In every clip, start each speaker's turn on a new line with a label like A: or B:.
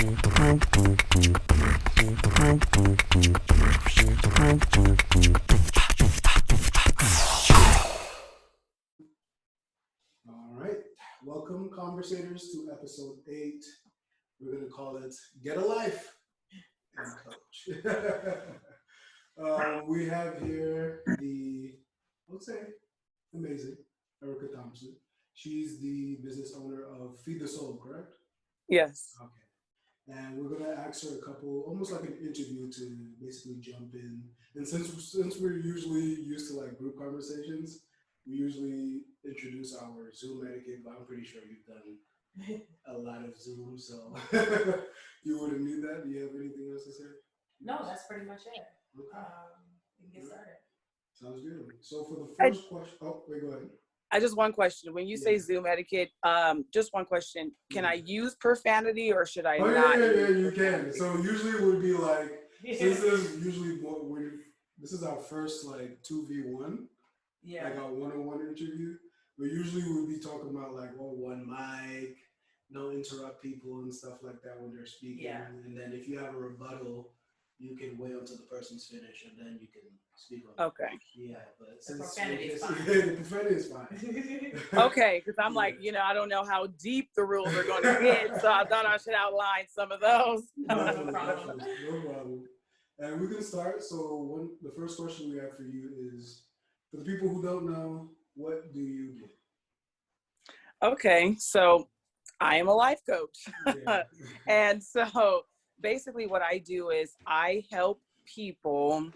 A: All right. Welcome, conversators, to episode 8. We're going to call it Get a Life and Coach. We have here I would say, amazing Erica Thompson. She's the business owner of Feed the Soul, correct?
B: Yes.
A: Okay. And we're gonna ask her a couple, almost like an interview, to basically jump in. And since we're usually used to like group conversations, we usually introduce our Zoom etiquette. But I'm pretty sure you've done a lot of Zoom, so you wouldn't need that. Do you have anything else to say?
C: No, that's pretty much it.
A: Okay.
C: We can get started.
A: Sounds good. So for the first question, wait, go ahead.
B: I just one question. When you say Zoom etiquette, just one question. Can I use profanity or should I not?
A: Yeah, you can. So usually it would be like, since there's usually this is our first like 2v1, like our one-on-one interview. But usually we'll be talking about like, one mic, no interrupt people and stuff like that when they're speaking.
C: Yeah.
A: And then if you have a rebuttal, you can wait until the person's finished and then you can speak on
B: Okay.
A: it. Yeah, but
C: The
A: since
C: profanity is fine.
A: the profanity is fine.
B: Okay, because I'm like, I don't know how deep the rules are going to get, so I thought I should outline some of those.
A: No problem. And we can start. So the first question we have for you is, for the people who don't know, what do you do?
B: Okay, so I am a life coach.
A: Yeah.
B: And so basically what I do is I help people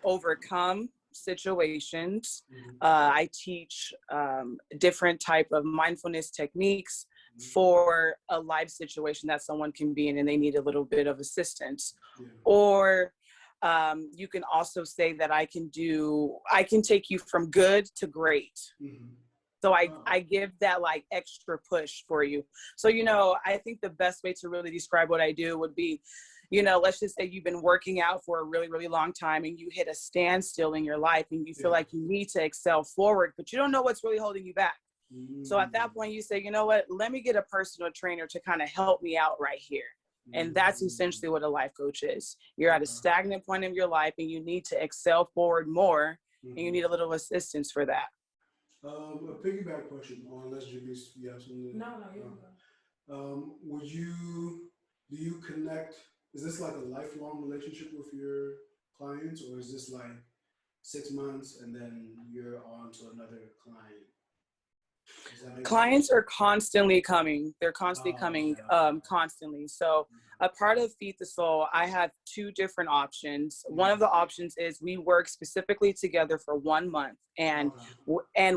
B: overcome situations. I teach different type of mindfulness techniques for a life situation that someone can be in and they need a little bit of assistance. Or you can also say that I can take you from good to great. So I give that like extra push for you. So, I think the best way to really describe what I do would be, let's just say you've been working out for a really, really long time and you hit a standstill in your life and you feel like you need to excel forward, but you don't know what's really holding you back. So at that point you say, you know what, let me get a personal trainer to kind of help me out right here. And that's essentially what a life coach is. You're at a stagnant point in your life and you need to excel forward more and you need a little assistance for that.
A: A piggyback question, or unless you have something.
C: No, you can go.
A: Do you connect, is this like a lifelong relationship with your clients, or is this like 6 months and then you're on to another client?
B: Clients are constantly coming. They're constantly coming, constantly. So a part of Feed the Soul, I have 2 different options. One of the options is we work specifically together for 1 month. And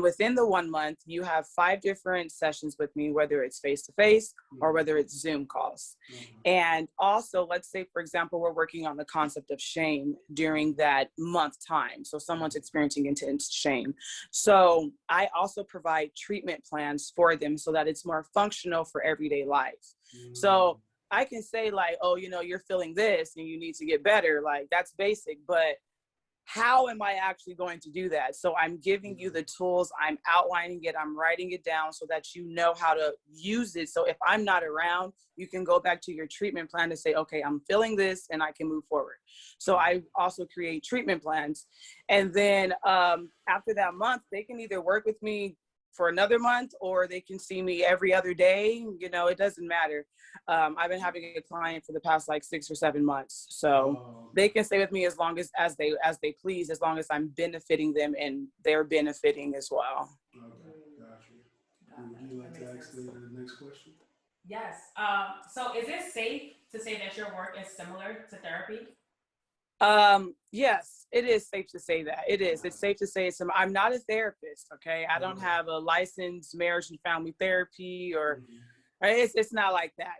B: within the 1 month, you have 5 different sessions with me, whether it's face-to-face or whether it's Zoom calls. And also, let's say, for example, we're working on the concept of shame during that month time. So someone's experiencing intense shame. So I also provide treatment plans for them so that it's more functional for everyday life. So I can say like, you're feeling this and you need to get better. Like that's basic, but how am I actually going to do that? So I'm giving you the tools, I'm outlining it, I'm writing it down so that you know how to use it. So if I'm not around, you can go back to your treatment plan to say, okay, I'm feeling this and I can move forward. So I also create treatment plans. And then after that month, they can either work with me for another month or they can see me every other day. It doesn't matter. I've been having a client for the past like 6 or 7 months. So they can stay with me as long as they please, as long as I'm benefiting them and they're benefiting as well.
A: Okay, gotcha. Would you like to ask the next question?
C: Yes. So is it safe to say that your work is similar to therapy?
B: Yes, it is safe to say that. It is. It's safe to say I'm not a therapist, okay? I don't have a licensed marriage and family therapy or it's not like that.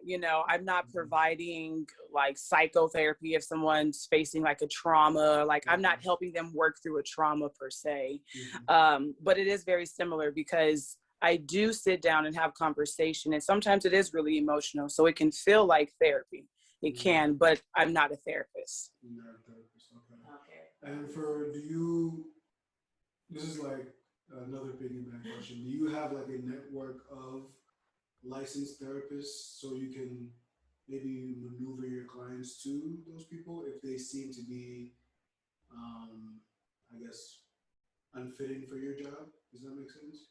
B: I'm not providing like psychotherapy if someone's facing like a trauma, like I'm not helping them work through a trauma per se. But it is very similar because I do sit down and have conversation and sometimes it is really emotional. So it can feel like therapy. It can, but I'm not a therapist.
A: You're not a therapist, okay. And this is like another piggyback question. Do you have like a network of licensed therapists so you can maybe clients to those people if they seem to be, I guess, unfitting for your job? Does that make sense?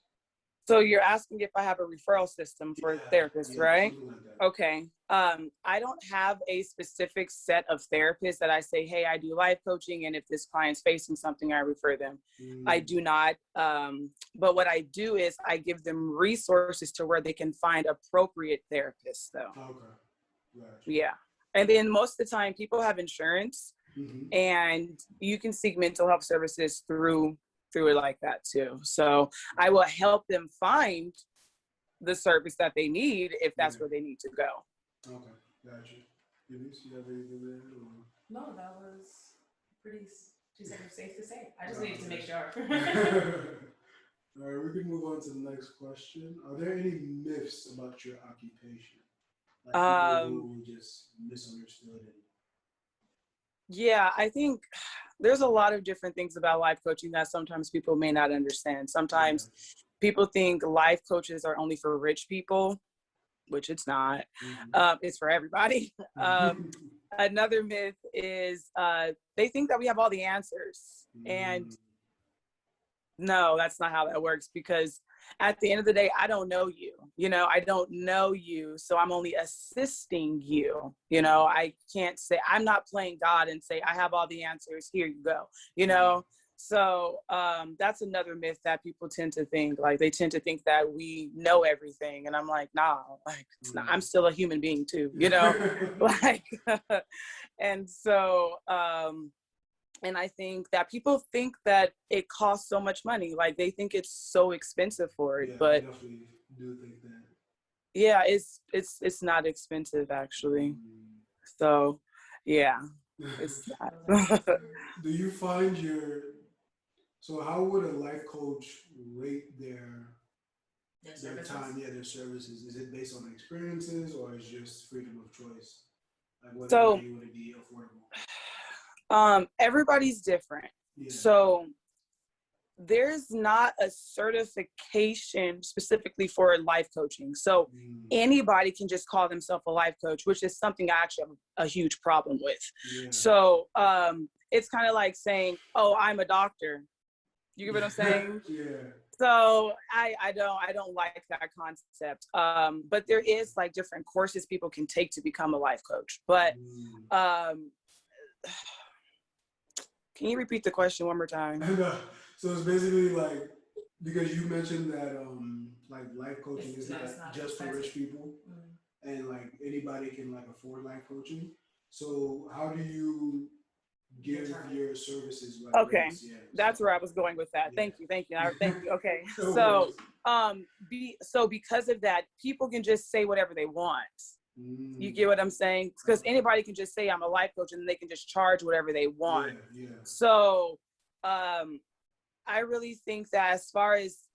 B: So you're asking if I have a referral system for therapists, right?
A: Something like that.
B: Okay. I don't have a specific set of therapists that I say, hey, I do life coaching, and if this client's facing something, I refer them. I do not. But what I do is I give them resources to where they can find appropriate therapists, though.
A: Okay. Gotcha.
B: Yeah. And then most of the time, people have insurance, and you can seek mental health services through it like that too. So I will help them find the service that they need if that's where they need to go.
A: Okay, gotcha. Gemise, you have anything there?
C: No, that was pretty. She said it's safe to say. I just needed to make sure.
A: All right, we can move on to the next question. Are there any myths about your occupation? Like people who just misunderstood it?
B: Yeah, I think there's a lot of different things about life coaching that sometimes people may not understand. Sometimes people think life coaches are only for rich people, which it's not. It's for everybody. Another myth is they think that we have all the answers. And no, that's not how that works, because at the end of the day, I don't know you. I don't know you, so I'm only assisting you. I can't say, I'm not playing God and say, I have all the answers, here you go, So that's another myth that people tend to think. Like, they tend to think that we know everything. And I'm like, nah, like, it's not. I'm still a human being too, like, and so, and I think that people think that it costs so much money. Like, they think it's so expensive for it, but
A: I definitely do think that.
B: Yeah, it's not expensive, actually. So, yeah, it's not.
A: Do you find so how would a life coach rate their time, their services? Is it based on experiences, or is just freedom of choice? Like, whether
B: So,
A: you want to be affordable?
B: Everybody's different.
A: Yeah.
B: So there's not a certification specifically for life coaching. So anybody can just call themselves a life coach, which is something I actually have a huge problem with. Yeah. So it's kind of like saying, oh, I'm a doctor. You get what I'm saying?
A: Yeah.
B: So I don't like that concept. But there is like different courses people can take to become a life coach. But can you repeat the question one more time?
A: So it's basically like, because you mentioned that like life coaching is not just for rich people, and like anybody can like afford life coaching. So how do you give your services? Like,
B: okay, that's where I was going with that.
A: Yeah.
B: Thank you. Okay, so because of that, people can just say whatever they want. You get what I'm saying? Because anybody can just say I'm a life coach, and they can just charge whatever they want.
A: Yeah.
B: So I really think that as far as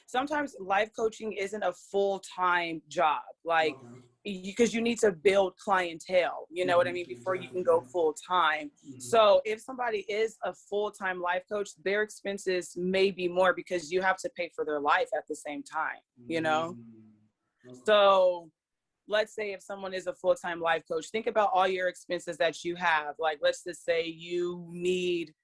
B: sometimes life coaching isn't a full-time job, like because you need to build clientele, you know what I mean, before you can go full-time. So if somebody is a full-time life coach, their expenses may be more because you have to pay for their life at the same time, So let's say if someone is a full-time life coach, think about all your expenses that you have. Like, let's just say you need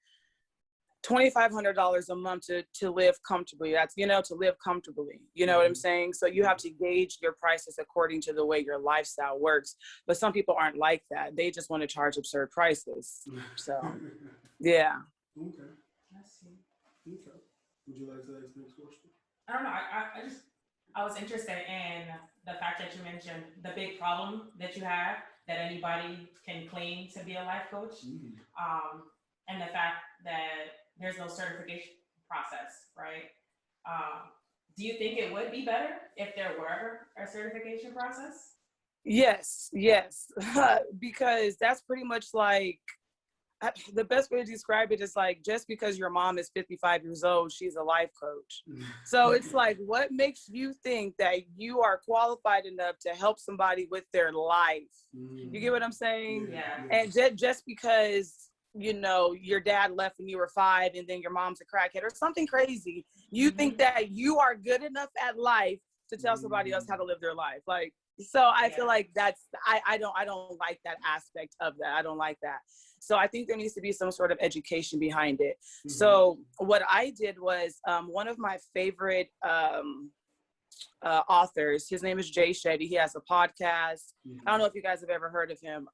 B: $2,500 a month to live comfortably. That's, to live comfortably. You know what I'm saying? So you have to gauge your prices according to the way your lifestyle works. But some people aren't like that. They just want to charge absurd prices. So, yeah.
A: Okay. I see. Okay. Would you like to ask the next question?
C: I don't know. I was interested in the fact that you mentioned the big problem that you have, that anybody can claim to be a life coach, and the fact that there's no certification process, right? Do you think it would be better if there were a certification process?
B: Yes, because that's pretty much like, the best way to describe it is like, just because your mom is 55 years old, she's a life coach. So it's like, what makes you think that you are qualified enough to help somebody with their life? You get what I'm saying?
C: Yeah.
B: And just because, your dad left when you were 5 and then your mom's a crackhead or something crazy, you think that you are good enough at life to tell somebody else how to live their life. Like, So I feel like I don't like that aspect of that. I don't like that. So I think there needs to be some sort of education behind it.
A: Mhm.
B: So what I did was one of my favorite authors, his name is Jay Shetty. He has a podcast. I don't know if you guys have ever heard of him.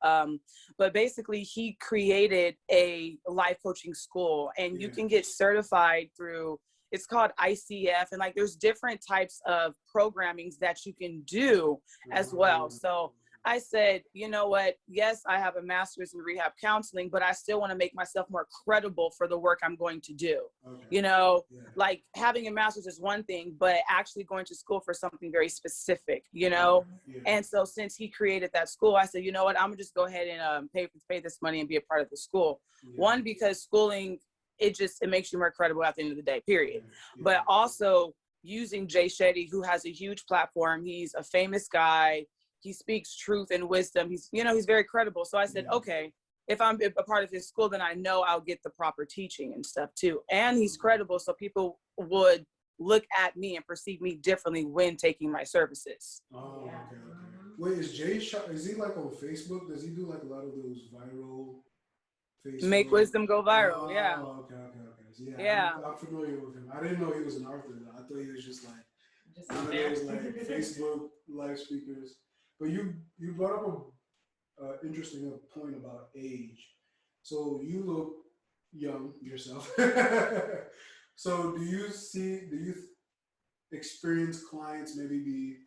B: But basically he created a life coaching school, and you can get certified through, it's called ICF, and like there's different types of programmings that you can do as well. So I said, you know what? Yes, I have a master's in rehab counseling, but I still want to make myself more credible for the work I'm going to do.
A: Okay.
B: You know, like having a master's is one thing, but actually going to school for something very specific, you know? And so since he created that school, I said, you know what? I'm gonna just go ahead and pay this money and be a part of the school. One, because schooling, it makes you more credible at the end of the day, period. But also using Jay Shetty, who has a huge platform. He's a famous guy. He speaks truth and wisdom. He's very credible. So I said, okay, if I'm a part of his school, then I know I'll get the proper teaching and stuff too. And he's credible, so people would look at me and perceive me differently when taking my services.
A: Oh, okay. Wait, is is he like on Facebook? Does he do like a lot of those viral Facebook?
B: Make wisdom go viral,
A: Oh,
B: yeah.
A: Okay. Yeah. I'm familiar with him. I didn't know he was an author though. I thought he was just like one of those like Facebook live speakers. But you brought up a interesting point about age. So you look young yourself. So do you experience clients maybe be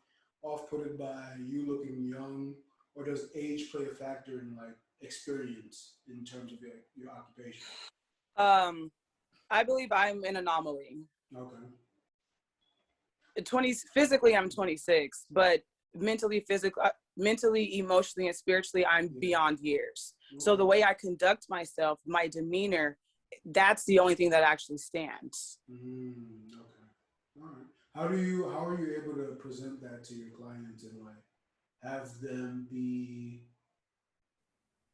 A: off-putted by you looking young, or does age play a factor in like experience in terms of your occupation?
B: I believe I'm an anomaly.
A: Okay.
B: Physically I'm 26, but mentally, emotionally, and spiritually, I'm beyond years. So the way I conduct myself, my demeanor, that's the only thing that actually stands.
A: Okay. All right. How are you able to present that to your clients and like have them be,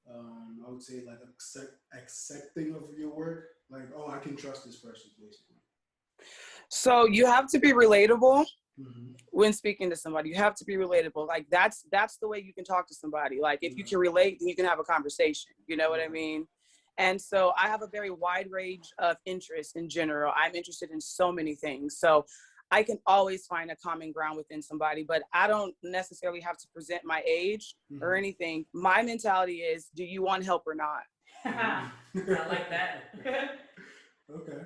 A: I would say like accepting of your work? Like, oh, I can trust this person, basically.
B: So you have to be relatable. When speaking to somebody, you have to be relatable. Like that's the way you can talk to somebody. Like if you can relate, then you can have a conversation. You know what I mean? And so I have a very wide range of interests in general. I'm interested in so many things. So I can always find a common ground within somebody, but I don't necessarily have to present my age or anything. My mentality is, do you want help or not?
C: I like that.
A: Okay.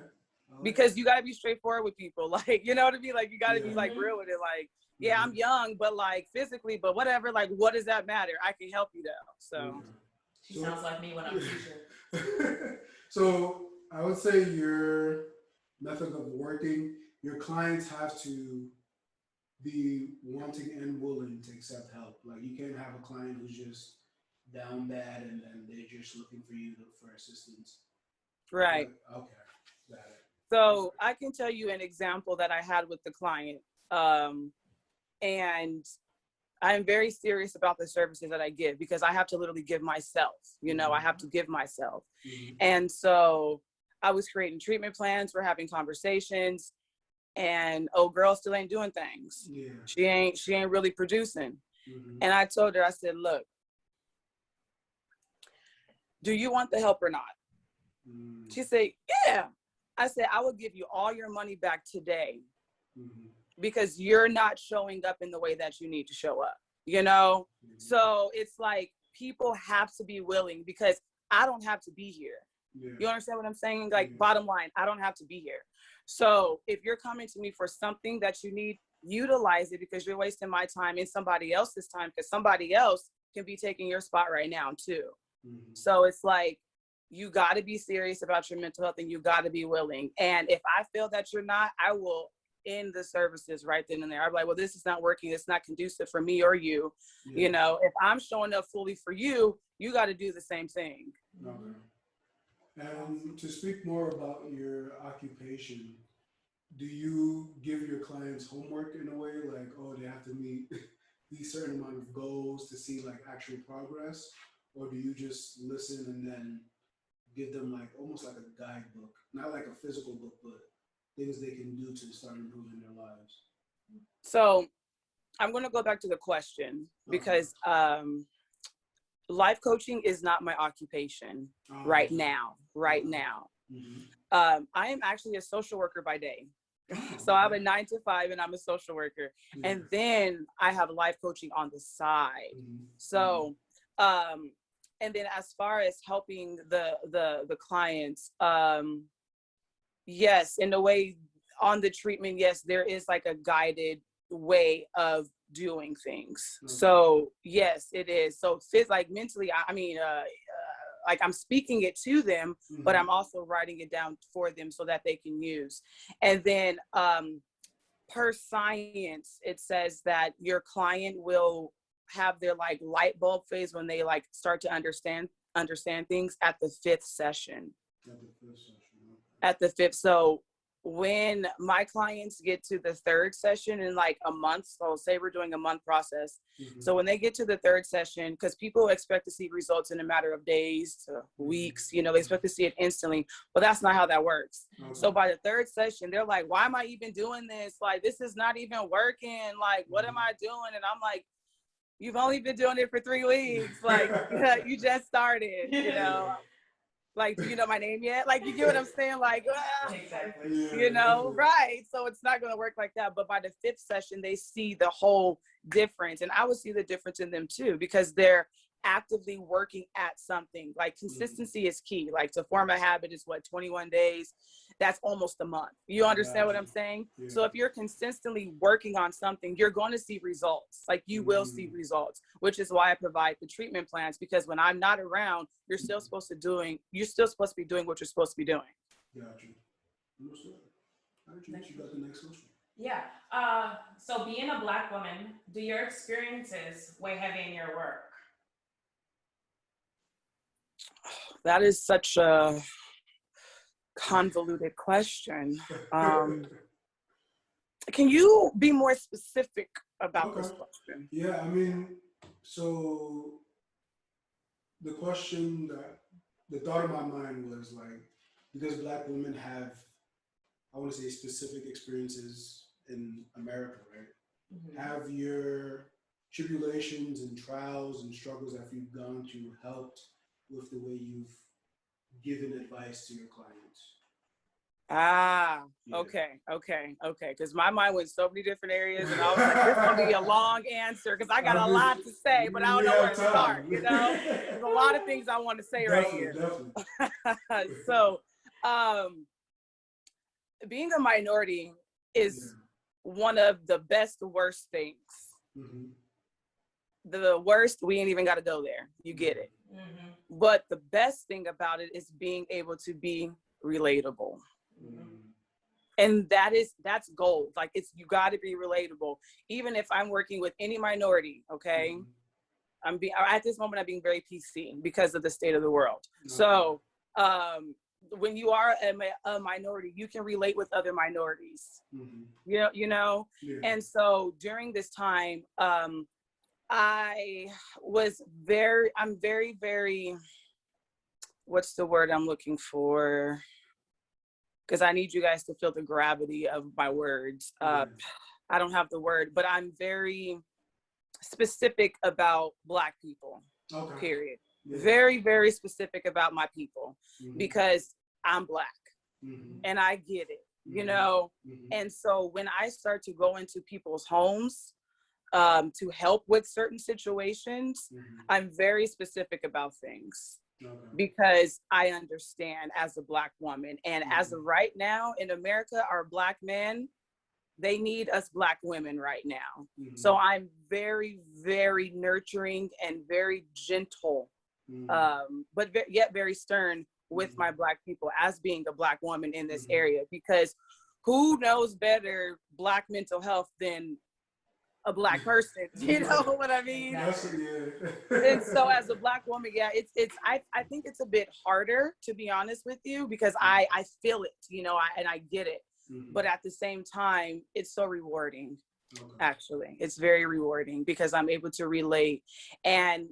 B: Because you got to be straightforward with people. Like, you know what I mean? Like, you got to be like real with it. Like, yeah, I'm young, but like physically, but whatever, like, what does that matter? I can help you though. So
C: she sounds like me when I'm a teacher.
A: So I would say your method of working, your clients have to be wanting and willing to accept help. Like you can't have a client who's just down bad and they're just looking for you for assistance.
B: Right.
A: Like, okay. Got it.
B: So I can tell you an example that I had with the client. And I'm very serious about the services that I give because I have to literally give myself, I have to give myself. And so I was creating treatment plans, we're having conversations, and girl still ain't doing things. She ain't really producing. And I told her, I said, look, do you want the help or not? She said, yeah. I said, I will give you all your money back today because you're not showing up in the way that you need to show up, So it's like people have to be willing because I don't have to be here. You understand what I'm saying? Like bottom line, I don't have to be here. So if you're coming to me for something that you need, utilize it because you're wasting my time and somebody else's time because somebody else can be taking your spot right now too. So it's like, you got to be serious about your mental health and you got to be willing. And if I feel that you're not, I will end the services right then and there. I'm like, well, this is not working. It's not conducive for me or you. If I'm showing up fully for you, you got to do the same thing.
A: Okay. And to speak more about your occupation, do you give your clients homework in a way like, oh, they have to meet these certain amount of goals to see like actual progress? Or do you just listen and then give them like almost like a guidebook, not like a physical book, but things they can do to start improving their lives?
B: So I'm going to go back to the question because life coaching is not my occupation right now. I am actually a social worker by day. So I have a 9 to 5 and I'm a social worker. And then I have life coaching on the side. So, and then as far as helping the clients, yes, in a way on the treatment, yes, there is like a guided way of doing things. So yes, it is. So like mentally, like I'm speaking it to them, but I'm also writing it down for them so that they can use. And then per science, it says that your client will have their like light bulb phase when they like start to understand things at the 5th session. At the 5th. So when my clients get to the 3rd session in like a month, so say we're doing a month process. So when they get to the 3rd session, because people expect to see results in a matter of days to weeks, you know, they expect to see it instantly, but that's not how that works. So by the 3rd session, they're like, why am I even doing this? Like, this is not even working. Like, what am I doing? And I'm like, you've only been doing it for 3 weeks. Like, you just started, you know. Like, do you know my name yet? Like, you get what I'm saying? Like,
C: exactly.
B: You know, right. So it's not going to work like that. But by the 5th session, they see the whole difference. And I would see the difference in them too, because they're actively working at something. Like consistency is key. Like to form a habit is what, 21 days? That's almost a month. You understand what I'm saying? Yeah. So if you're consistently working on something, you're going to see results. Like you will see results, which is why I provide the treatment plans, because when I'm not around, you're still supposed to be doing what you're supposed to be doing.
A: Gotcha. Understood. All right, you got the next question.
C: Yeah. So being a Black woman, do your experiences weigh heavy in your work?
B: That is such a convoluted question. Can you be more specific about this question?
A: Yeah, I mean, so the question the thought in my mind was like, because Black women have, I want to say, specific experiences in America, right? Have your tribulations and trials and struggles that you've gone through helped with the way you've given advice to your clients?
B: Okay. Because my mind went so many different areas, and I was like, this is gonna be a long answer because I got a lot to say, but I don't know where to start. You know, there's a lot of things I want to say right here. Definitely. So, being a minority is one of the best, worst things. The worst, we ain't even got to go there. You get it. But the best thing about it is being able to be relatable. And that's gold. Like you got to be relatable. Even if I'm working with any minority, okay? At this moment, I'm being very PC because of the state of the world. So when you are a minority, you can relate with other minorities. You know? Yeah. And so during this time, I'm very, very, what's the word I'm looking for? Because I need you guys to feel the gravity of my words. I don't have the word, but I'm very specific about Black people, period. Yeah. Very, very specific about my people because I'm Black and I get it, you know? And so when I start to go into people's homes to help with certain situations, I'm very specific about things. Because I understand as a Black woman, and as of right now in America, our Black men, they need us Black women right now. So I'm very, very nurturing and very gentle, but yet very stern with my Black people as being a Black woman in this area, because who knows better Black mental health than a Black person, you know what I mean? And so as a Black woman, I think it's a bit harder, to be honest with you, because I feel it, you know, and I get it. But at the same time, it's so rewarding. Actually, it's very rewarding because I'm able to relate. And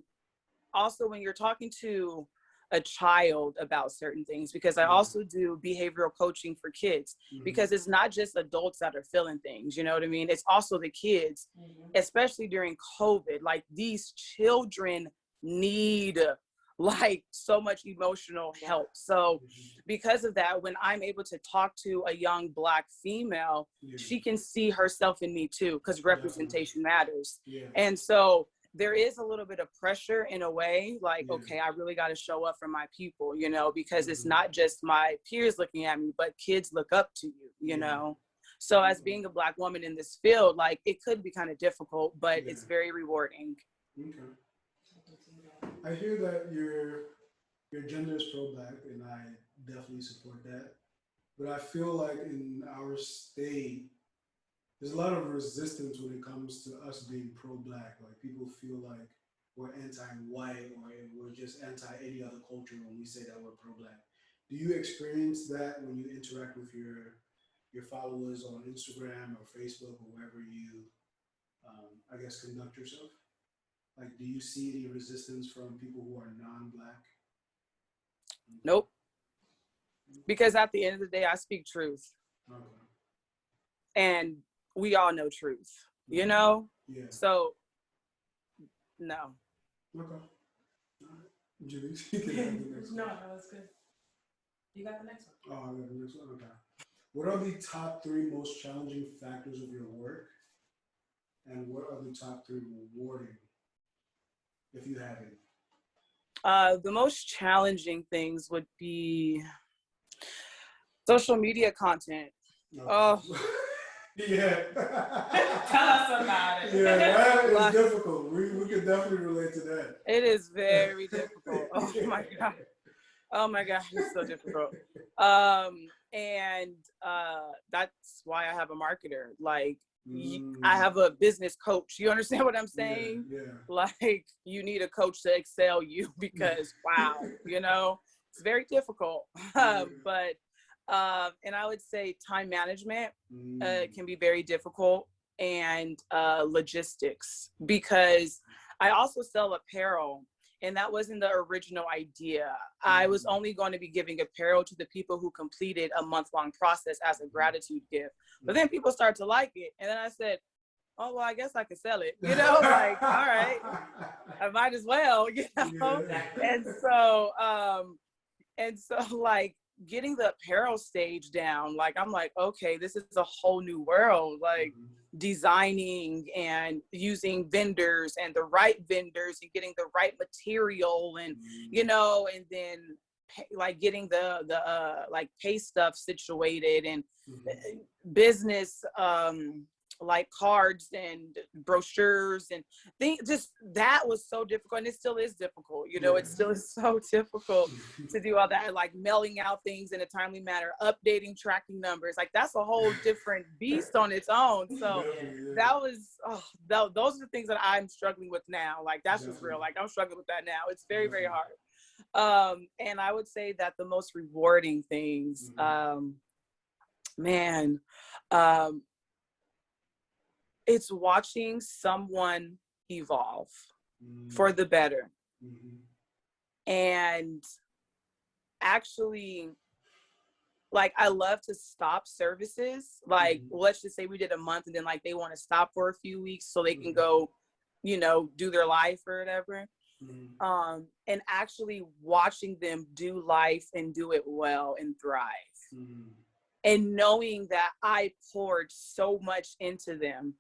B: also when you're talking to a child about certain things, because I also do behavioral coaching for kids, because it's not just adults that are feeling things, you know what I mean? It's also the kids, especially during COVID. Like, these children need like so much emotional help. So because of that, when I'm able to talk to a young Black female, she can see herself in me too, because representation matters. And so there is a little bit of pressure in a way, like, okay, I really got to show up for my people, you know, because it's not just my peers looking at me, but kids look up to you, you know? So as being a Black woman in this field, like, it could be kind of difficult, but it's very rewarding.
A: Okay. I hear that your gender is pro-Black, and I definitely support that. But I feel like in our state, there's a lot of resistance when it comes to us being pro-Black. Like, people feel like we're anti-white, or we're just anti any other culture when we say that we're pro-Black. Do you experience that when you interact with your followers on Instagram or Facebook or wherever you, I guess, conduct yourself? Like, do you see any resistance from people who are non-Black?
B: Nope. Because at the end of the day, I speak truth.
A: Okay.
B: And we all know truth, you know?
A: Yeah.
B: So, no.
A: Okay. All right. Gemise, you can have the next one.
C: No, that was good. You got the next one.
A: Oh, I got the next one? Okay. What are the top 3 most challenging factors of your work? And what are the top 3 rewarding, if you have any?
B: The most challenging things would be social media content.
A: Okay.
B: Oh.
A: Yeah.
C: Tell us about it.
A: Yeah, that is difficult. We can definitely relate to that.
B: It is very difficult. Oh my God. Oh my gosh, it's so difficult. And that's why I have a marketer. Like, I have a business coach. You understand what I'm saying?
A: Yeah.
B: Like, you need a coach to excel you, because wow, you know, it's very difficult. But and I would say time management can be very difficult, and logistics, because I also sell apparel, and that wasn't the original idea. I was only going to be giving apparel to the people who completed a month-long process as a gratitude gift. But then people started to like it, and then I said, oh, well, I guess I could sell it, you know, like, all right, I might as well, you know? And so like, getting the apparel stage down, like, I'm like, okay, this is a whole new world, like designing and using vendors and the right vendors and getting the right material, and, you know, and then like getting the like pay stuff situated, and business, like cards and brochures and things. Just that was so difficult, and it still is difficult, you know. It still is so difficult to do all that, like mailing out things in a timely manner, updating tracking numbers. Like, that's a whole different beast on its own. So that was those are the things that I'm struggling with now. Like, that's just real. Like, I'm struggling with that now. It's very, very hard. And I would say that the most rewarding things, it's watching someone evolve for the better. And actually, like, I love to stop services. Like, let's just say we did a month, and then like they want to stop for a few weeks so they can go, you know, do their life or whatever. And actually watching them do life and do it well and thrive. And knowing that I poured so much into them.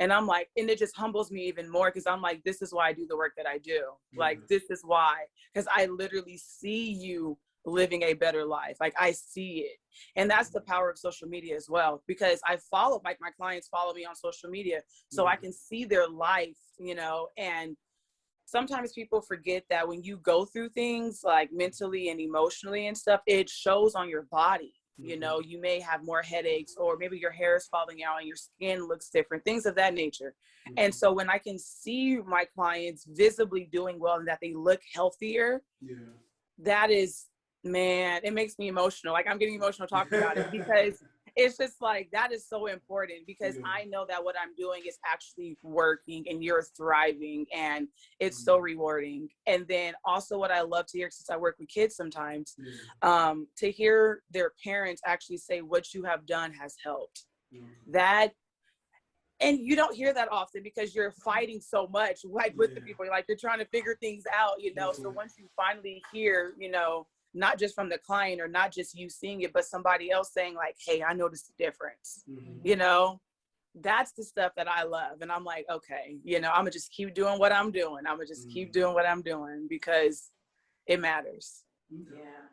B: And I'm like, and it just humbles me even more, because I'm like, this is why I do the work that I do. Like, this is why, because I literally see you living a better life. Like, I see it. And that's the power of social media as well, because I follow, like, my clients follow me on social media, so I can see their life, you know. And sometimes people forget that when you go through things like mentally and emotionally and stuff, it shows on your body. You know, you may have more headaches, or maybe your hair is falling out and your skin looks different, things of that nature. And so when I can see my clients visibly doing well and that they look healthier, that is, man, it makes me emotional. Like, I'm getting emotional talking about it, because it's just like, that is so important because I know that what I'm doing is actually working and you're thriving and it's so rewarding. And then also what I love to hear, since I work with kids sometimes, to hear their parents actually say what you have done has helped. That, and you don't hear that often because you're fighting so much, like with the people, like you're trying to figure things out, you know. So once you finally hear, you know, not just from the client or not just you seeing it, but somebody else saying like, hey, I noticed the difference, you know, that's the stuff that I love. And I'm like, okay, you know, I'm gonna just keep doing what I'm doing. I'm gonna just keep doing what I'm doing because it matters.
A: Yeah.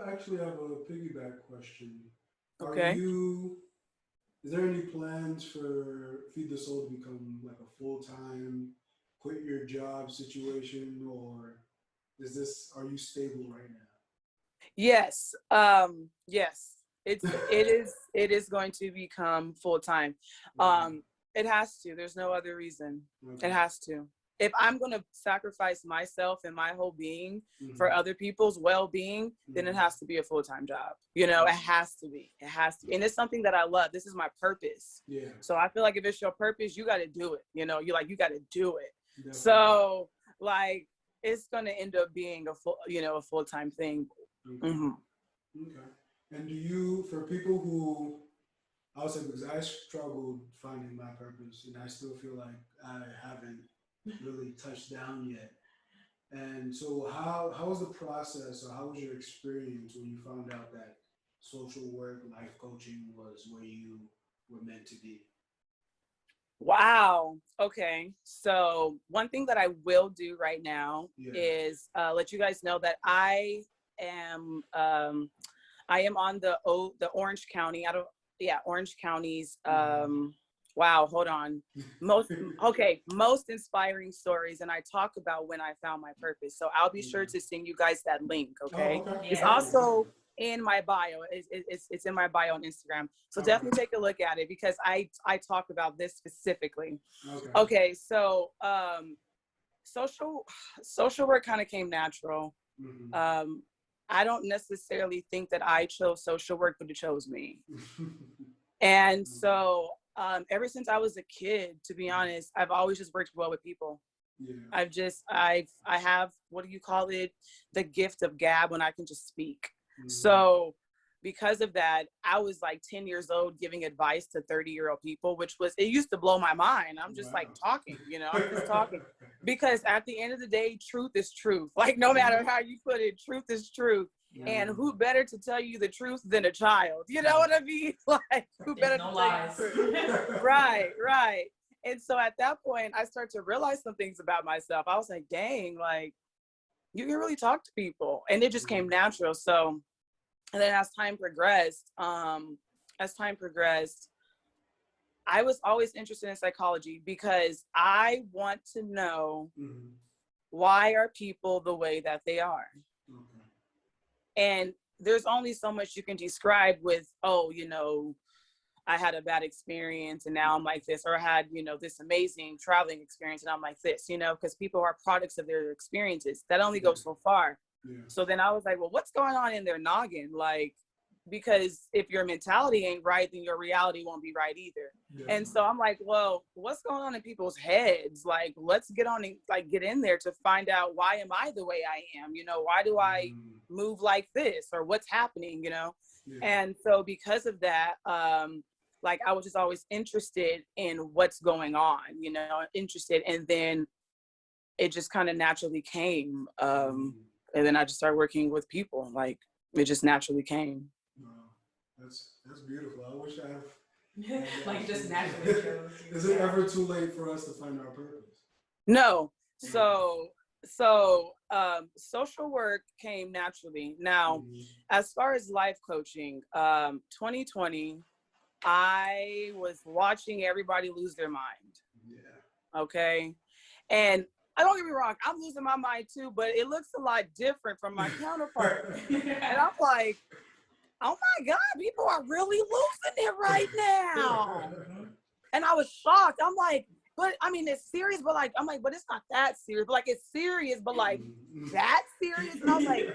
A: Actually have a piggyback question.
B: Okay.
A: Is there any plans for Feed the Soul to become like a full-time, quit your job situation, or are you stable right now?
B: Yes. Yes. It is going to become full-time. It has to. There's no other reason. It has to. If I'm going to sacrifice myself and my whole being for other people's well-being, then it has to be a full-time job. You know, it has to be. It has to be. And it's something that I love. This is my purpose. Yeah. So I feel like if it's your purpose, you got to do it. You know, you got to do it. Definitely. So like, it's going to end up being a full-time thing.
A: Okay. And for people who, I would say, because I struggled finding my purpose and I still feel like I haven't really touched down yet. And so how was the process, or how was your experience when you found out that social work, life coaching was where you were meant to be?
B: Wow. Okay. So one thing that I will do right now is let you guys know that I am on the Orange County. Orange County's wow, hold on. Most inspiring stories, and I talk about when I found my purpose. So I'll be sure to send you guys that link, okay? Oh, okay. It's also in my bio. It's in my bio on Instagram. So definitely take a look at it because I talk about this specifically. Okay, so social work kind of came natural. I don't necessarily think that I chose social work, but it chose me. And so ever since I was a kid, to be honest, I've always just worked well with people. I have, what do you call it? The gift of gab, when I can just speak. So because of that, I was like 10 years old giving advice to 30-year-old people, it used to blow my mind. I'm just like talking, I'm just talking. Because at the end of the day, truth is truth. Like, no matter how you put it, truth is truth. And who better to tell you the truth than a child? You know what I mean? Like, who better to tell you the truth? Right. And so at that point, I started to realize some things about myself. I was like, dang, like, you can really talk to people. And it just came natural. So, and then as time progressed, I was always interested in psychology because I want to know why are people the way that they are. And there's only so much you can describe with, I had a bad experience and now I'm like this, or I had, this amazing traveling experience and I'm like this, because people are products of their experiences. That only goes so far. So then I was like, well, what's going on in their noggin? Like, because if your mentality ain't right, then your reality won't be right either. And so I'm like, well, what's going on in people's heads? Like, let's get in there to find out, why am I the way I am? Why do I move like this, or what's happening, And so because of that, I was just always interested in what's going on, and then it just kind of naturally came. And then I just started working with people. Like, it just naturally came.
A: Wow, that's beautiful. I wish I have.
C: Like, just naturally chose.
A: Is it ever too late for us to find our purpose?
B: No. So social work came naturally. Now, as far as life coaching, 2020, I was watching everybody lose their mind. Okay. And I don't get me wrong, I'm losing my mind too, but it looks a lot different from my counterpart. And I'm like, oh my God, people are really losing it right now. And I was shocked. I'm like, but I mean, it's serious, but like, I'm like, but it's not that serious. But like, it's serious, but like, that serious? And I was like,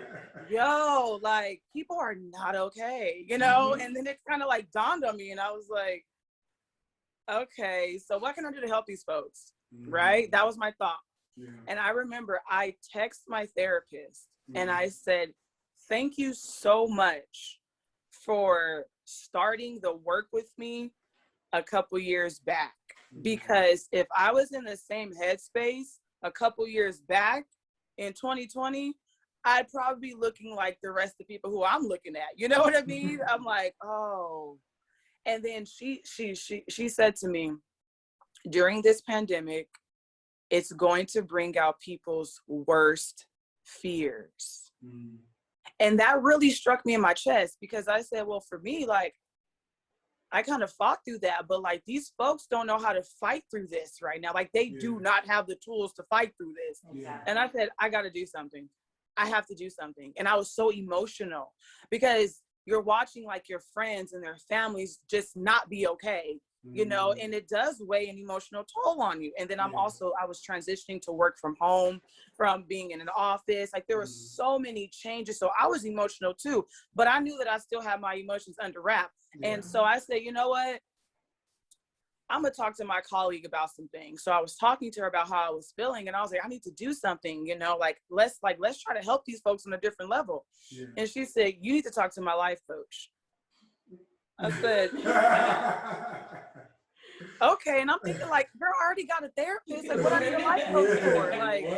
B: yo, like, people are not okay, you know? And then it kind of like dawned on me, and I was like, okay, so what can I do to help these folks? Right? That was my thought.
A: Yeah.
B: And I remember I texted my therapist and I said, thank you so much for starting the work with me a couple years back. Because if I was in the same headspace a couple years back in 2020, I'd probably be looking like the rest of the people who I'm looking at. You know what I mean? I'm like, oh. And then she said to me, during this pandemic, it's going to bring out people's worst fears. And that really struck me in my chest, because I said, well, for me, like, I kind of fought through that, but like, these folks don't know how to fight through this right now. Like, they do not have the tools to fight through this. And I said, I got to do something. I have to do something. And I was so emotional, because you're watching like your friends and their families just not be okay, you know, and it does weigh an emotional toll on you. And then I was transitioning to work from home, from being in an office. Like, there were so many changes. So I was emotional too, but I knew that I still had my emotions under wrap. And so I said, you know what? I'm gonna talk to my colleague about some things. So I was talking to her about how I was feeling, and I was like, I need to do something, you know, let's try to help these folks on a different level. And she said, you need to talk to my life coach. I said, okay. And I'm thinking, like, girl, I already got a therapist. Like, what I need a life coach for? Like,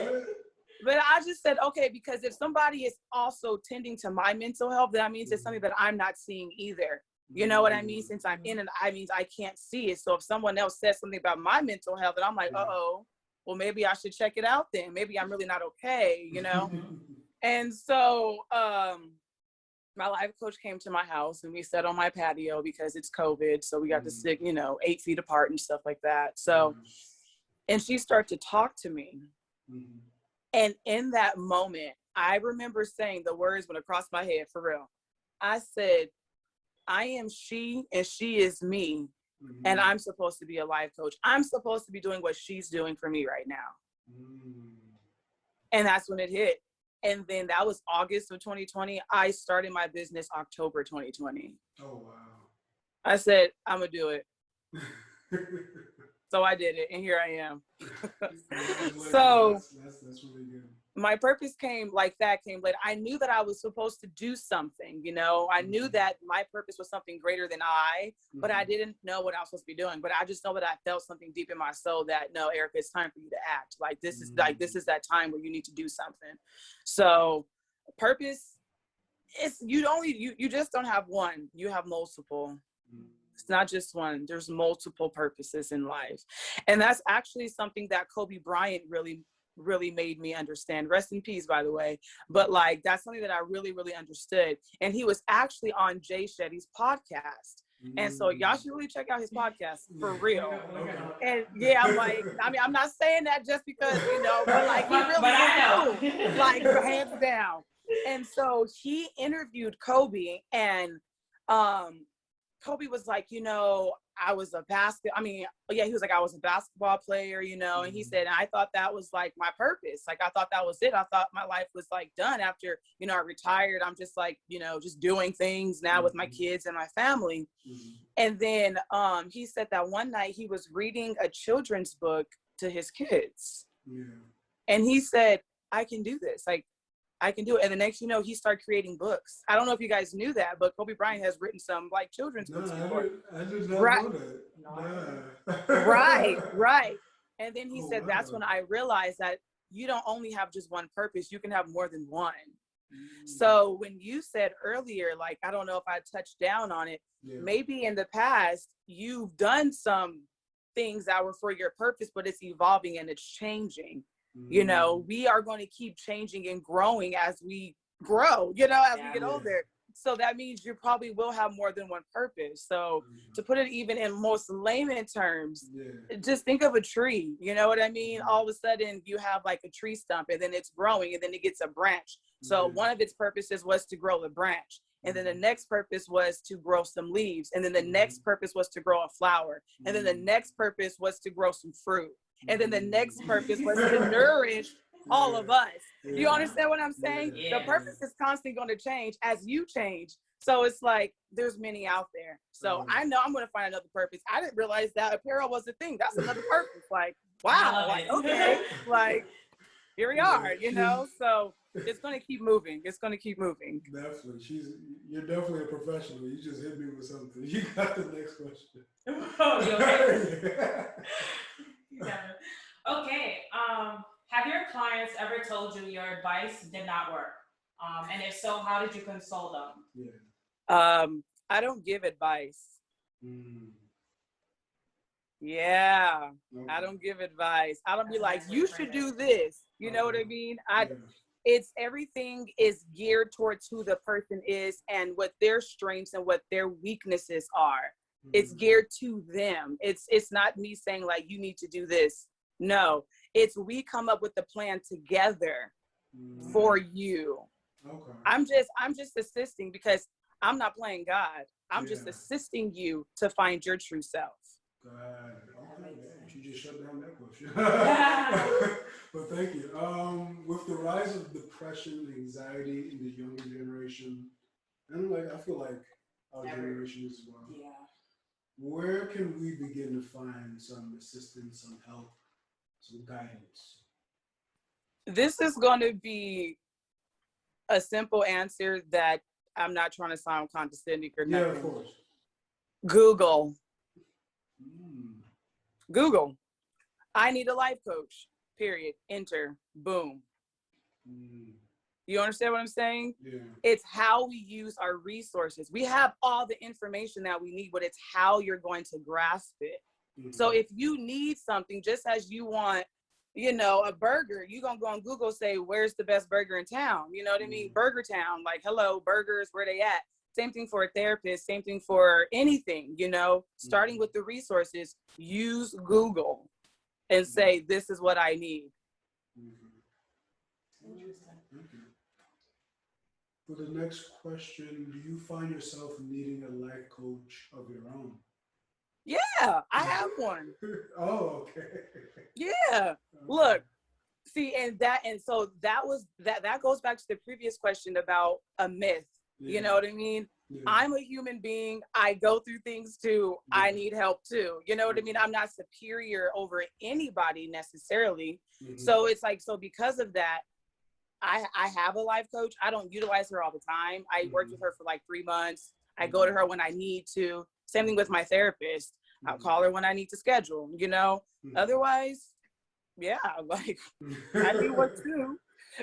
B: but I just said, okay, because if somebody is also tending to my mental health, that means it's something that I'm not seeing either. You know what I mean? Since I'm in it, I mean, I can't see it. So if someone else says something about my mental health, and I'm like, uh-oh, well, maybe I should check it out then. Maybe I'm really not okay, you know? And so my life coach came to my house, and we sat on my patio because it's COVID. So we got to sit, you know, 8 feet apart and stuff like that. So, and she started to talk to me. And in that moment, I remember saying, the words went across my head, for real. I said, I am she and she is me. And I'm supposed to be a life coach. I'm supposed to be doing what she's doing for me right now. And that's when it hit. And then that was August of 2020. I started my business October 2020. Oh, wow. I said, I'm going to do it. So I did it, and here I am. So that's really good. My purpose came later. I knew that I was supposed to do something, you know. I knew that my purpose was something greater than I, but I didn't know what I was supposed to be doing. But I just know that I felt something deep in my soul that, no, Erica, it's time for you to act. Like, this is that time where you need to do something. So purpose is, you just don't have one. You have multiple. It's not just one. There's multiple purposes in life. And that's actually something that Kobe Bryant really made me understand. Rest in peace, by the way. But like, that's something that I really understood. And he was actually on Jay Shetty's podcast. And so y'all should really check out his podcast, for real. And yeah, I'm like, I mean, I'm not saying that just because, you know, but like, he really is, like, hands down. And so he interviewed Kobe, and Kobe was like, you know, he was like, I was a basketball player, you know, and he said, I thought that was like my purpose. Like, I thought that was it. I thought my life was like done after, you know, I retired. I'm just like, you know, just doing things now with my kids and my family. And then he said that one night he was reading a children's book to his kids. And he said, I can do this. Like, I can do it. And the next, you know, he started creating books. I don't know if you guys knew that, but Kobe Bryant has written some like children's books before.
A: I did not know
B: that. Right. And then he said, that's when I realized that you don't only have just one purpose, you can have more than one. So when you said earlier, like, I don't know if I touched down on it, maybe in the past, you've done some things that were for your purpose, but it's evolving and it's changing. You know, we are going to keep changing and growing as we grow, you know, as we get older. So that means you probably will have more than one purpose. So to put it even in most layman terms, just think of a tree. You know what I mean? All of a sudden you have like a tree stump, and then it's growing, and then it gets a branch. So one of its purposes was to grow the branch. And then the next purpose was to grow some leaves. And then the next purpose was to grow a flower. And then the next purpose was to grow some fruit. And then the next purpose was to nourish all of us. You understand what I'm saying? The purpose is constantly going to change as you change. So it's like, there's many out there. So I know I'm going to find another purpose. I didn't realize that apparel was a thing. That's another purpose. Like, wow. Like, okay. Like, here we are, you know? So it's going to keep moving. It's going to keep moving.
A: Definitely. You're definitely a professional. You just hit me with something. You got the next question.
C: Oh, you okay? Okay. Have your clients ever told you your advice did not work? And if so, how did you console them?
B: I don't give advice.
A: Okay.
B: I don't give advice. I don't be like, you should do this. You know what I mean? It's everything is geared towards who the person is and what their strengths and what their weaknesses are. It's geared to them. It's not me saying like, you need to do this. No, it's we come up with the plan together for you.
A: Okay.
B: I'm just assisting because I'm not playing God. I'm just assisting you to find your true self.
A: Okay. You just shut down that question. But thank you. With the rise of depression, anxiety in the younger generation, and like I feel like our generation as well.
C: Yeah.
A: Where can we begin to find some assistance, some help, some guidance?
B: This is going to be a simple answer that I'm not trying to sound condescending or nothing.
A: Yeah, of course.
B: Google. Google. I need a life coach. Period. Enter. Boom. You understand what I'm saying?
A: Yeah.
B: It's how we use our resources. We have all the information that we need, but it's how you're going to grasp it. So if you need something, just as you want, you know, a burger, you're going to go on Google, say, where's the best burger in town? You know what I mean? Burger Town, like, hello, burgers, where they at? Same thing for a therapist, same thing for anything, you know, starting with the resources, use Google and say, this is what I need.
C: Interesting.
A: For the next question, do you find yourself needing a life coach of your own?
B: Yeah, I have one.
A: Oh, okay.
B: Yeah. Look, see, and so that goes back to the previous question about a myth. You know what I mean? Yeah. I'm a human being. I go through things too. Yeah. I need help too. You know what I mean? I'm not superior over anybody necessarily. So it's like, so because of that, I have a life coach. I don't utilize her all the time. I worked with her for like 3 months. I go to her when I need to. Same thing with my therapist. I'll call her when I need to schedule, you know? Otherwise, yeah, like I need one too.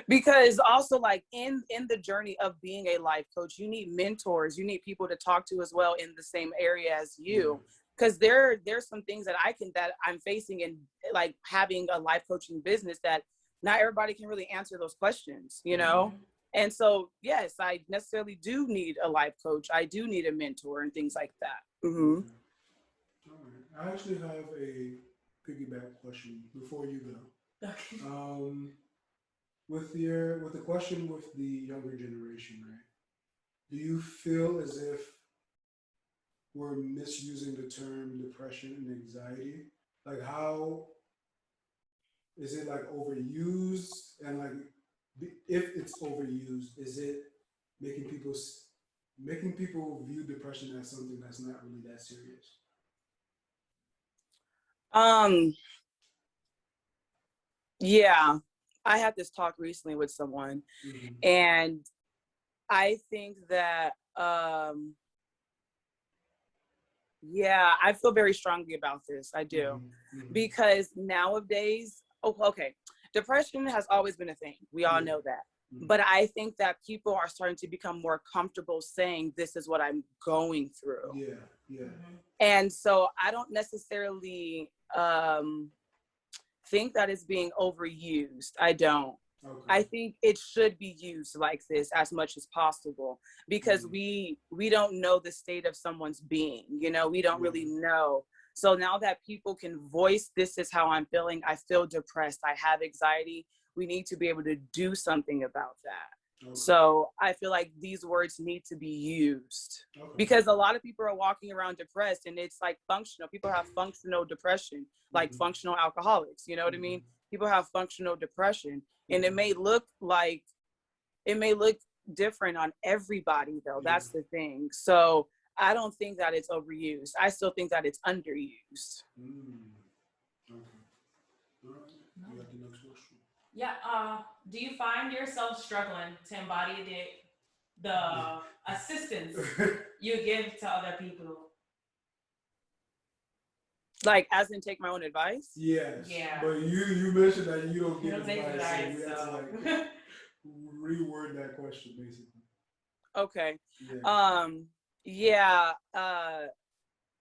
B: Because also like in the journey of being a life coach, you need mentors. You need people to talk to as well in the same area as you. Because there's some things that I'm facing in like having a life coaching business that not everybody can really answer those questions, you know? And so, yes, I necessarily do need a life coach. I do need a mentor and things like that.
A: All right. I actually have a piggyback question before you go.
C: Okay.
A: With the question with the younger generation, right? Do you feel as if we're misusing the term depression and anxiety? Like, how is it like overused? And like, if it's overused, is it making people view depression as something that's not really that serious?
B: Yeah, I had this talk recently with someone, and I think that, yeah, I feel very strongly about this. I do. Because nowadays, depression has always been a thing. We all know that. But I think that people are starting to become more comfortable saying, this is what I'm going through.
A: Yeah.
B: And so I don't necessarily think that it's being overused. I don't.
A: Okay.
B: I think it should be used like this as much as possible, because we don't know the state of someone's being, you know, we don't really know. So now that people can voice, this is how I'm feeling, I feel depressed, I have anxiety, we need to be able to do something about that.
A: Okay.
B: So I feel like these words need to be used, because a lot of people are walking around depressed, and it's like functional. People have functional depression, like functional alcoholics, you know what I mean? People have functional depression, and it may look different on everybody though. That's the thing. So I don't think that it's overused. I still think that it's underused.
A: Okay. All right. You got the next question.
C: Yeah. Do you find yourself struggling to embody the assistance you give to other people?
A: Like, as in take my own advice?
B: Yes.
C: Yeah.
A: But you mentioned that you don't give
C: take
A: advice, so we have
C: so.
A: to like reword that question basically.
B: Okay.
A: Yeah.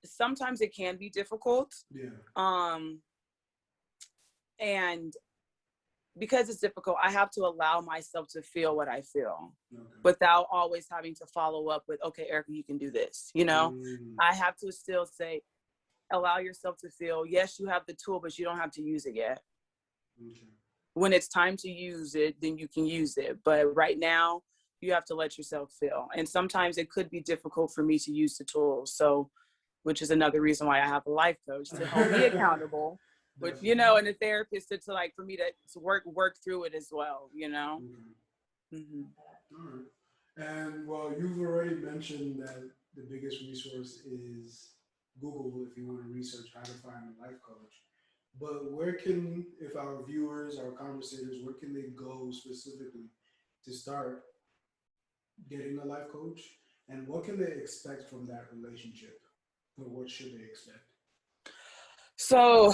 B: Sometimes it can be difficult.
A: Yeah.
B: And because it's difficult, I have to allow myself to feel what I feel,
A: Okay.
B: without always having to follow up with, okay, Erica, you can do this. You know, I have to still say, allow yourself to feel, yes, you have the tool, but you don't have to use it yet.
A: Okay.
B: When it's time to use it, then you can use it. But right now, you have to let yourself feel. And sometimes it could be difficult for me to use the tools. So, which is another reason why I have a life coach to hold me accountable, which, you know, and a therapist to like, for me to work through it as well, you know?
A: All right. And well, you've already mentioned that the biggest resource is Google if you want to research how to find a life coach. But where can, if our viewers, our conversators, where can they go specifically to start getting a life coach? And what can they expect from that relationship? Or what should they expect?
B: So,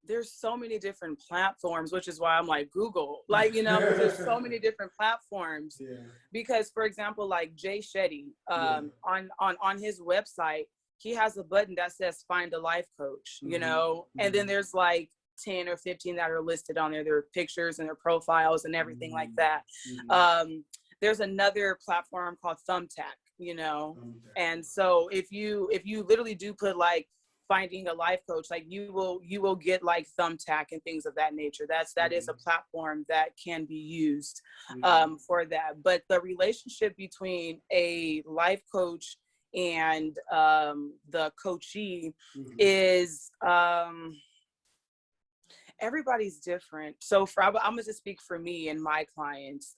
B: there's so many different platforms, which is why I'm like Google, like, you know, there's so many different platforms.
A: Yeah.
B: Because, for example, like Jay Shetty, on his website, he has a button that says find a life coach, you know, and then there's like 10 or 15 that are listed on there, their pictures and their profiles and everything like that. There's another platform called Thumbtack, you know, and so if you literally do put like finding a life coach, like you will get like Thumbtack and things of that nature. That is a platform that can be used for that. But the relationship between a life coach and the coachee is everybody's different. So I'm gonna just speak for me and my clients.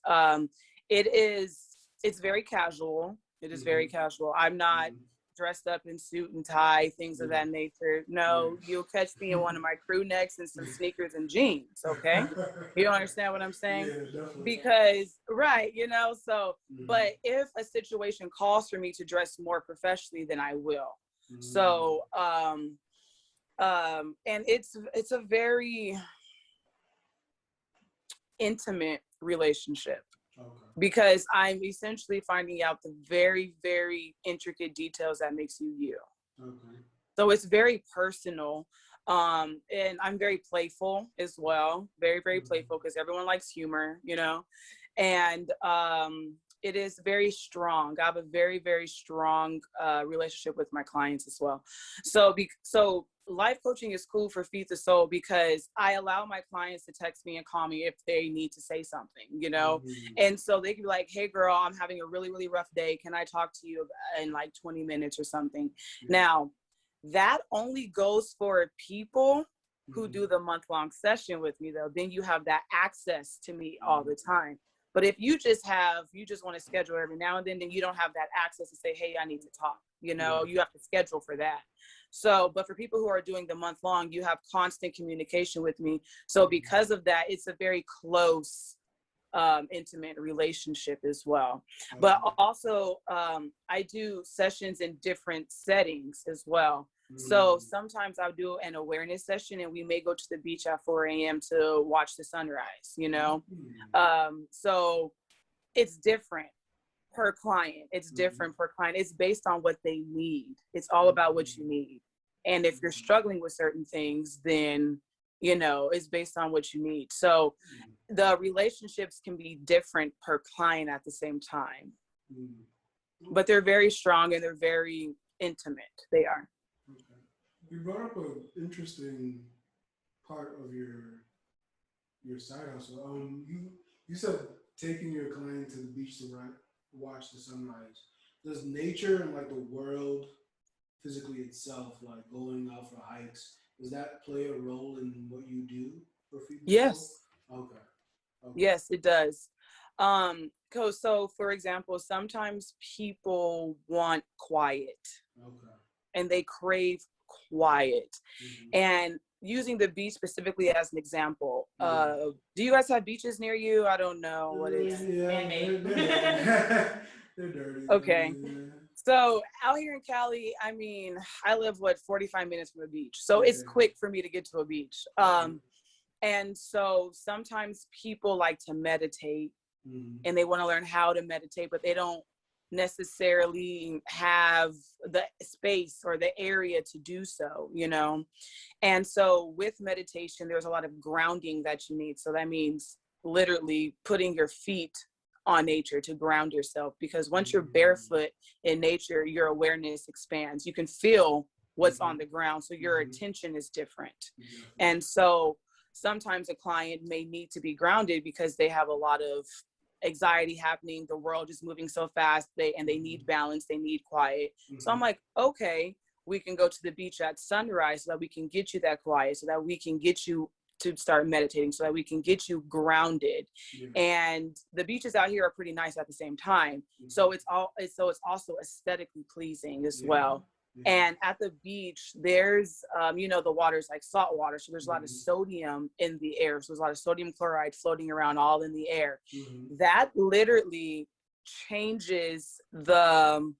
B: It's very casual. It is very casual. I'm not dressed up in suit and tie, things of that nature. No, you'll catch me in one of my crew necks and some sneakers and jeans, okay? You don't understand what I'm saying?
A: Yeah, definitely.
B: Because, right, you know, so, but if a situation calls for me to dress more professionally, then I will. So, and it's a very intimate relationship. Okay. Because I'm essentially finding out the very, very intricate details that makes you. Okay. So it's very personal. And I'm very playful as well. Very, very playful because everyone likes humor, you know. And it is very strong. I have a very, very strong relationship with my clients as well. So life coaching is cool for Feed the Soul because I allow my clients to text me and call me if they need to say something, you know? And so they can be like, hey girl, I'm having a really, really rough day. Can I talk to you in like 20 minutes or something? Now, that only goes for people who do the month-long session with me though. Then you have that access to me all the time. But if you just want to schedule every now and then you don't have that access to say, hey, I need to talk, you know, you have to schedule for that. So, but for people who are doing the month long, you have constant communication with me. So because of that, it's a very close, intimate relationship as well. But also, I do sessions in different settings as well. So sometimes I'll do an awareness session and we may go to the beach at 4 a.m. to watch the sunrise, you know? So it's different per client. It's different per client. It's based on what they need. It's all about what you need. And if you're struggling with certain things, then is based on what you need. So the relationships can be different per client at the same time, but they're very strong and they're very intimate. They are.
A: Okay. You brought up an interesting part of your side hustle. You said taking your client to the beach to watch the sunrise. Does nature and like the world physically itself, like going out for hikes, does that play a role in what you do for Feed the Soul?
B: Yes.
A: Okay.
B: Yes, it does. So for example, sometimes people want quiet.
A: Okay.
B: And they crave quiet. And using the beach specifically as an example, do you guys have beaches near you? I don't know what it is.
A: Yeah, they're dirty.
B: Okay.
A: Yeah.
B: So out here in Cali, I mean, I live 45 minutes from a beach. So it's quick for me to get to a beach. And so sometimes people like to meditate and they want to learn how to meditate, but they don't necessarily have the space or the area to do so, And so with meditation, there's a lot of grounding that you need. So that means literally putting your feet on nature to ground yourself, because once you're barefoot in nature, your awareness expands. You can feel what's on the ground. So your attention is different. And so sometimes a client may need to be grounded because they have a lot of anxiety happening. The world is moving so fast. They need balance. They need quiet. So I'm like, okay, we can go to the beach at sunrise so that we can get you that quiet, so that we can get you to start meditating, so that we can get you grounded. And the beaches out here are pretty nice at the same time. So it's also aesthetically pleasing as well. And at the beach, there's, the water's like salt water. So there's a lot of sodium in the air. So there's a lot of sodium chloride floating around all in the air. That literally changes the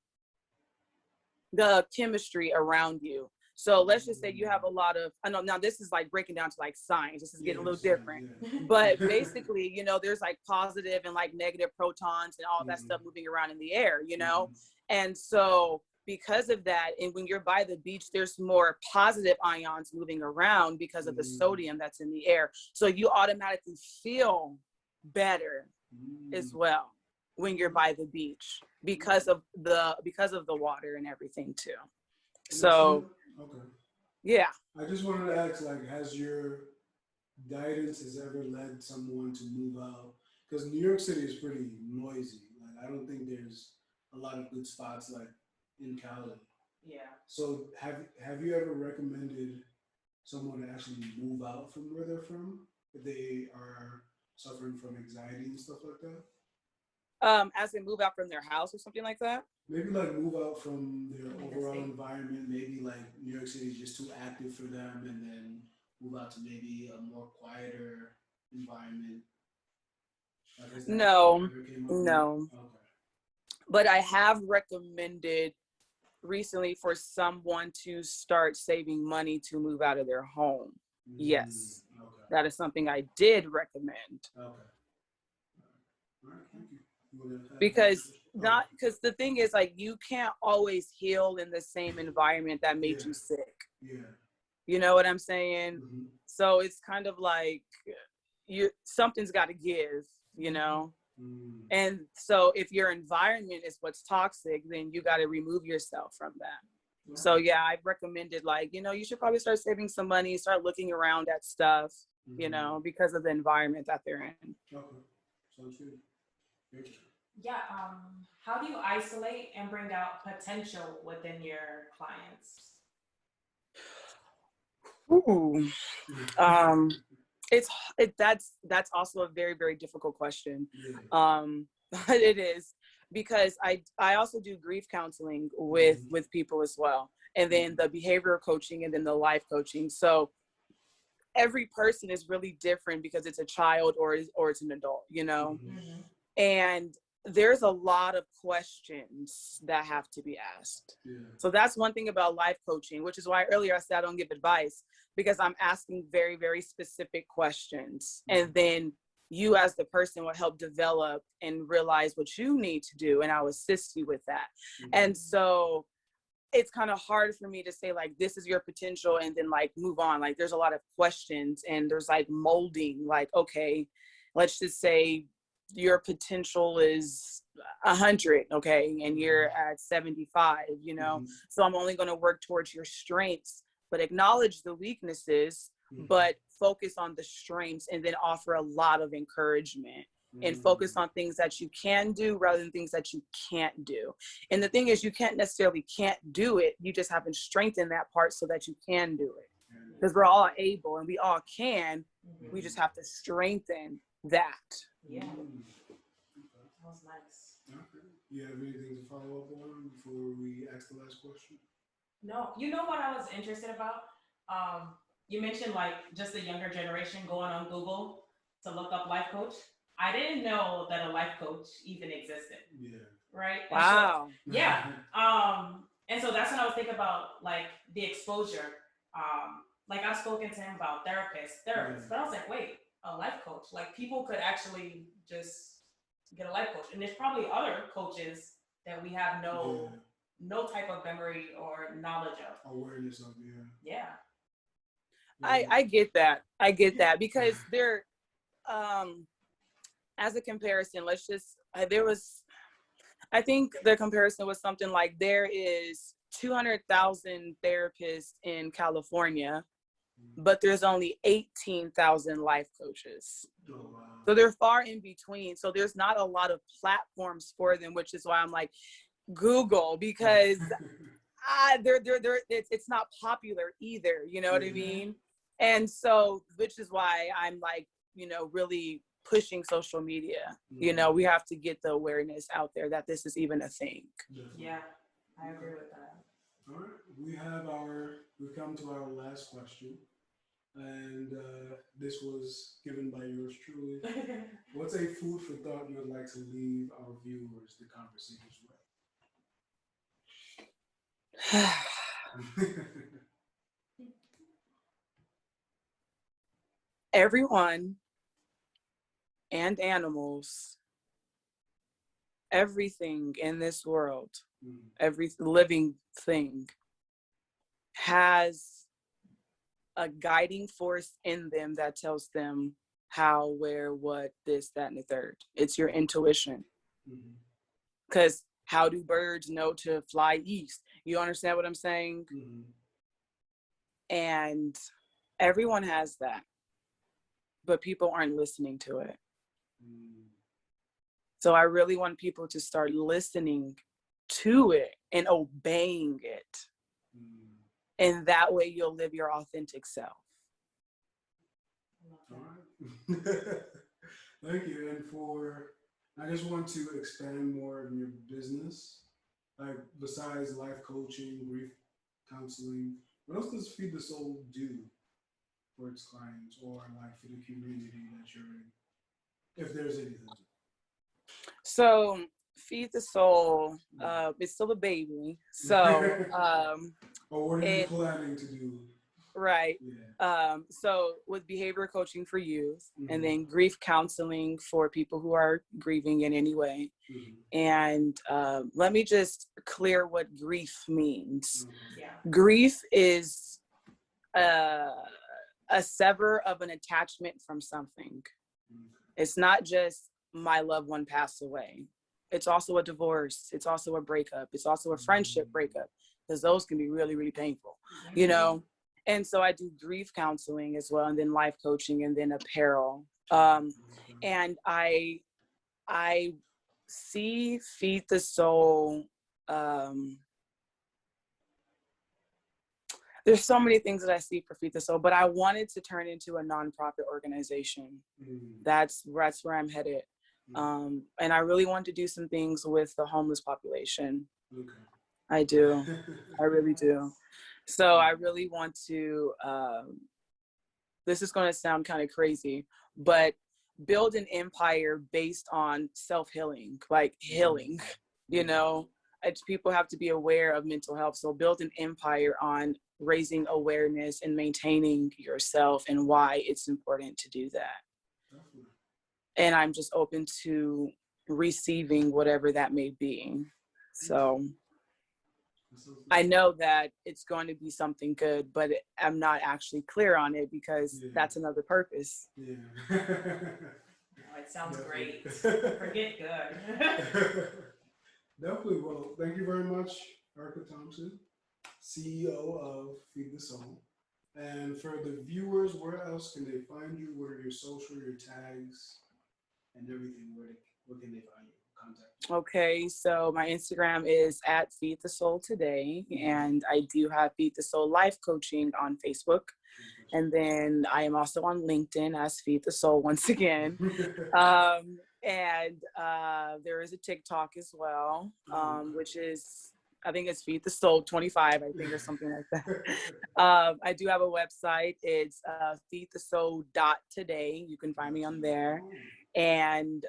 B: chemistry around you. So let's just say you have a lot of, I know now this is like breaking down to like science. This is getting a little different. But basically, there's like positive and like negative protons and all that stuff moving around in the air, And so because of that, and when you're by the beach, there's more positive ions moving around because of the sodium that's in the air. So you automatically feel better as well when you're by the beach because of the water and everything too. So yeah.
A: I just wanted to ask, like, has your guidance ever led someone to move out? Because New York City is pretty noisy. Like, I don't think there's a lot of good spots like in Cali.
C: Yeah.
A: So have you ever recommended someone to actually move out from where they're from if they are suffering from anxiety and stuff like that?
B: As they move out from their house or something like that?
A: Maybe like move out from their overall environment. Maybe like New York City is just too active for them, and then move out to maybe a more quieter environment.
B: No.
A: Okay.
B: But I have recommended recently for someone to start saving money to move out of their home. Yes.
A: Okay.
B: That is something I did recommend.
A: Okay. All right, thank you.
B: Because the thing is, like, you can't always heal in the same environment that made you sick.
A: Yeah.
B: You know what I'm saying? So it's kind of like something's got to give, And so if your environment is what's toxic, then you got to remove yourself from that. Wow. So yeah, I've recommended, like, you should probably start saving some money, start looking around at stuff, because of the environment that they're in.
A: Okay. Sounds good.
C: Yeah. How do you isolate and bring out potential within your clients?
B: Ooh. That's also a very, very difficult question. It is, because I also do grief counseling with people as well, and then the behavioral coaching, and then the life coaching. So every person is really different because it's a child or it's an adult, and there's a lot of questions that have to be asked. So that's one thing about life coaching, which is why earlier I said I don't give advice, because I'm asking very, very specific questions. And then you as the person will help develop and realize what you need to do, and I'll assist you with that. And so it's kind of hard for me to say like, this is your potential and then like move on. Like there's a lot of questions and there's like molding, like, okay, let's just say your potential is 100, okay, and you're at 75, you know. So I'm only going to work towards your strengths, but acknowledge the weaknesses, but focus on the strengths and then offer a lot of encouragement and focus on things that you can do rather than things that you can't do. And the thing is, you can't necessarily can't do it. You just haven't strengthened that part so that you can do it. Because we're all able and we all can. We just have to strengthen that.
C: Yeah. That was nice.
A: Okay. You have anything to follow up on before we ask the last question?
C: No, you know what I was interested about? You mentioned like just the younger generation going on Google to look up life coach. I didn't know that a life coach even existed.
A: Yeah.
C: Right?
B: Wow.
C: And so, yeah. And so that's when I was thinking about like the exposure. Like I've spoken to him about therapists, but I was like, wait, a life coach? Like people could actually just get a life coach, and there's probably other coaches that we have no type of memory or knowledge of.
A: Awareness of,
C: Yeah.
B: I get that because there, as a comparison, I think the comparison was something like there is 200,000 therapists in California, but there's only 18,000 life coaches.
A: Oh, wow.
B: So they're far in between. So there's not a lot of platforms for them, which is why I'm like, Google, because it's not popular either. You know what I mean? And so, which is why I'm like, you know, really pushing social media. You know, we have to get the awareness out there that this is even a thing.
C: Yeah, I agree with that.
A: All right, we've come to our last question, and this was given by yours truly. What's a food for thought you would like to leave our viewers, the conversators, with?
B: Everyone and animals, everything in this world, every living thing has a guiding force in them that tells them how, where, what, this, that, and the third. It's your intuition. Because how do birds know to fly east? You understand what I'm saying? And everyone has that, but people aren't listening to it. So I really want people to start listening to it and obeying it. And that way you'll live your authentic self.
A: All right. Thank you. And I just want to expand more on your business. Like besides life coaching, grief counseling, what else does Feed the Soul do for its clients or like for the community that you're in? If there's anything.
B: So Feed the Soul, it's still a baby. So
A: or what are you planning to do?
B: Right.
A: Yeah.
B: So with behavior coaching for youth, and then grief counseling for people who are grieving in any way. And let me just clear what grief means. Grief is a sever of an attachment from something. It's not just my loved one passed away. It's also a divorce. It's also a breakup. It's also a friendship breakup, because those can be really, really painful, you know? And so I do grief counseling as well, and then life coaching, and then apparel. And I see Feed the Soul. There's so many things that I see for Feed the Soul, but I wanted to turn into a nonprofit organization. That's where I'm headed. And I really want to do some things with the homeless population. I do. I really do. So I really want to, this is going to sound kind of crazy, but build an empire based on self-healing, like healing, you know. People have to be aware of mental health. So build an empire on raising awareness and maintaining yourself and why it's important to do that. And I'm just open to receiving whatever that may be. So.
A: That sounds good.
B: I know that it's going to be something good, but I'm not actually clear on it because that's another purpose.
A: Yeah.
C: Oh, it sounds great. Forget good.
A: Definitely. Well, thank you very much, Erica Thompson, CEO of Feed the Soul. And for the viewers, where else can they find you? What are your social, your tags, and everything? Where can they find you? Contact you?
B: Okay, so my Instagram is at Feed the Soul Today, and I do have Feed the Soul Life Coaching on Facebook. And then I am also on LinkedIn as Feed the Soul once again. And there is a TikTok as well, which is, I think it's Feed the Soul 25, I think, or something like that. I do have a website. It's feedthesoul.today. You can find me on there. And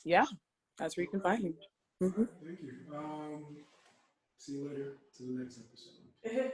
B: yeah, that's where you can find me.
A: All right, thank you. See you later to the next episode.